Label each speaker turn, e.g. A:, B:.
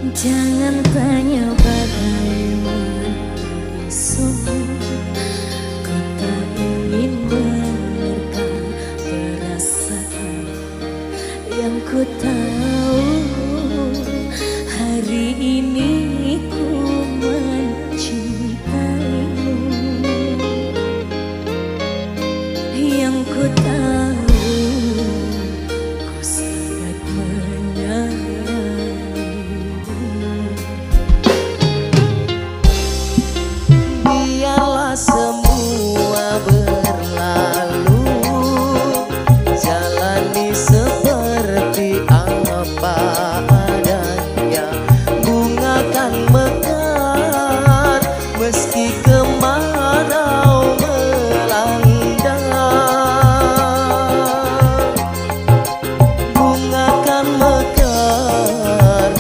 A: Jangan tanya bagaimana esok, ku tak ingin menerka perasaan yang ku tak